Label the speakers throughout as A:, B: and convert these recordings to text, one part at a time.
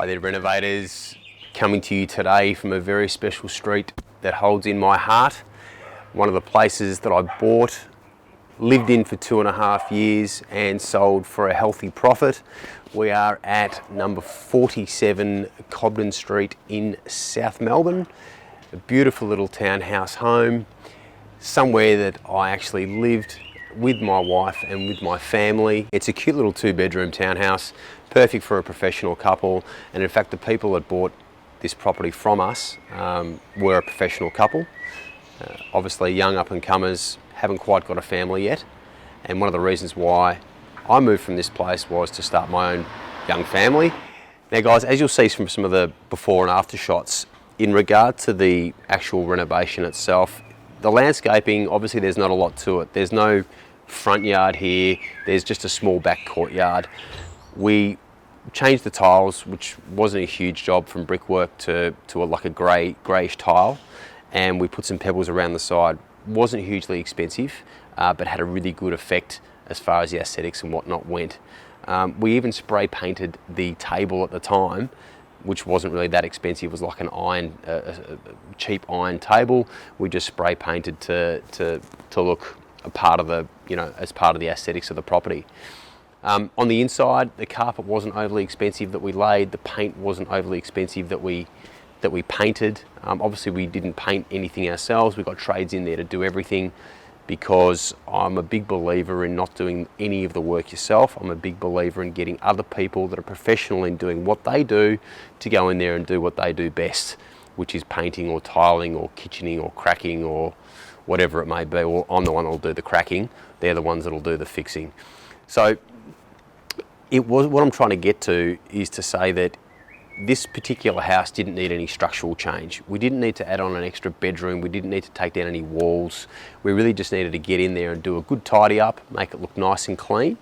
A: Hi there, renovators. Coming to you today from a very special street that holds in my heart. One of the places that I bought, lived in for 2.5 years and sold for a healthy profit. We are at number 47 Cobden Street in South Melbourne. A beautiful little townhouse home, somewhere that I actually lived with my wife and with my family. It's a cute little 2-bedroom townhouse, perfect for a professional couple. And in fact, the people that bought this property from us were a professional couple. Obviously young up-and-comers, haven't quite got a family yet. And one of the reasons why I moved from this place was to start my own young family. Now guys, as you'll see from some of the before and after shots, in regard to the actual renovation itself, the landscaping, obviously there's not a lot to it. There's no front yard here, there's just a small back courtyard. We changed the tiles, which wasn't a huge job, from brickwork to like a greyish tile, and we put some pebbles around the side. Wasn't hugely expensive, but had a really good effect as far as the aesthetics and whatnot went. We even spray painted the table at the time, which wasn't really that expensive. It was like an iron, a cheap iron table. We just spray painted to look a part of the, as part of the aesthetics of the property. On the inside, the carpet wasn't overly expensive that we laid. The paint wasn't overly expensive that we painted. Obviously, we didn't paint anything ourselves. We got trades in there to do everything, because I'm a big believer in not doing any of the work yourself. I'm a big believer in getting other people that are professional in doing what they do to go in there and do what they do best, which is painting or tiling or kitchening or cracking or whatever it may be. Well, I'm the one that'll do the cracking. They're the ones that'll do the fixing. So what I'm trying to get to is to say that this particular house didn't need any structural change. We didn't need to add on an extra bedroom. We didn't need to take down any walls. We really just needed to get in there and do a good tidy up, make it look nice and clean,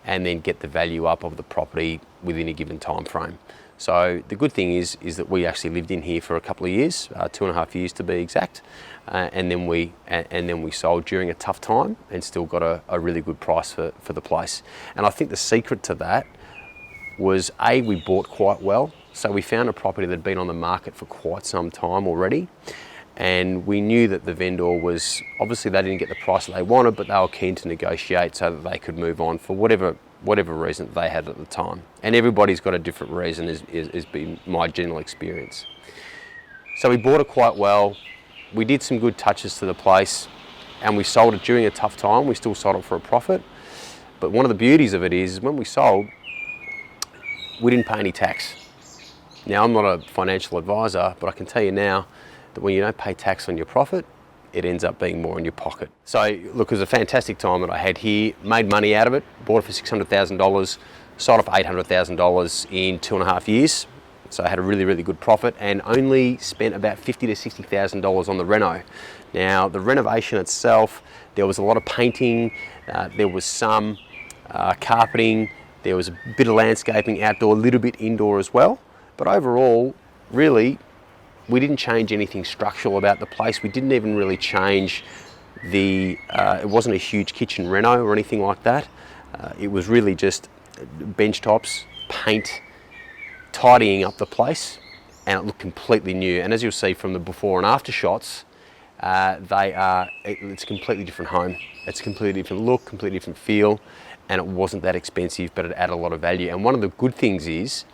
A: and then get the value up of the property within a given time frame. So the good thing is that we actually lived in here for a couple of years, 2.5 years to be exact, and then we sold during a tough time and still got a really good price for the place. And I think the secret to that was, we bought quite well. So we found a property that had been on the market for quite some time already, and we knew that the vendor was, obviously they didn't get the price that they wanted, but they were keen to negotiate so that they could move on for whatever reason they had at the time. And everybody's got a different reason, has been my general experience. So we bought it quite well. We did some good touches to the place, and we sold it during a tough time. We still sold it for a profit. But one of the beauties of it is when we sold, we didn't pay any tax. Now, I'm not a financial advisor, but I can tell you now that when you don't pay tax on your profit, it ends up being more in your pocket. So look, it was a fantastic time that I had here, made money out of it, bought it for $600,000, sold it for $800,000 in 2.5 years. So I had a really, really good profit, and only spent about $50,000 to $60,000 on the reno. Now, the renovation itself, there was a lot of painting, there was some carpeting, there was a bit of landscaping outdoor, a little bit indoor as well. But overall, really, we didn't change anything structural about the place. We didn't even really change it wasn't a huge kitchen reno or anything like that. It was really just bench tops, paint, tidying up the place, and it looked completely new. And as you'll see from the before and after shots, it's a completely different home. It's a completely different look, completely different feel, and it wasn't that expensive, but it added a lot of value. And one of the good things is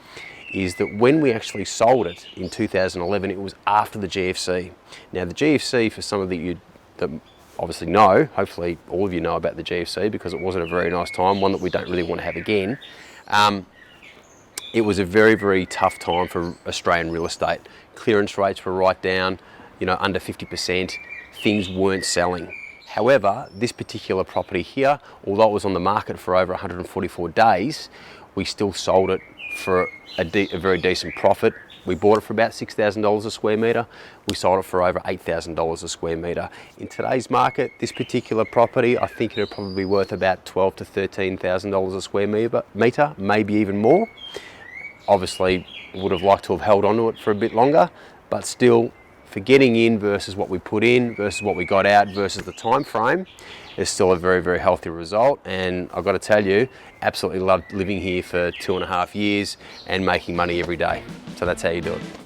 A: that when we actually sold it in 2011, it was after the GFC. Now the GFC, for some of you that obviously know, hopefully all of you know about the GFC, because it wasn't a very nice time, one that we don't really want to have again. It was a very, very tough time for Australian real estate. Clearance rates were right down, under 50%. Things weren't selling. However, this particular property here, although it was on the market for over 144 days, we still sold it for a very decent profit. We bought it for about $6,000 a square metre. We sold it for over $8,000 a square metre. In today's market, this particular property, I think it'll probably be worth about $12,000 to $13,000 a square metre, maybe even more. Obviously, would have liked to have held on to it for a bit longer, but still for getting in versus what we put in versus what we got out versus the time frame, is still a very, very healthy result. And I've got to tell you, absolutely loved living here for 2.5 years and making money every day. So that's how you do it.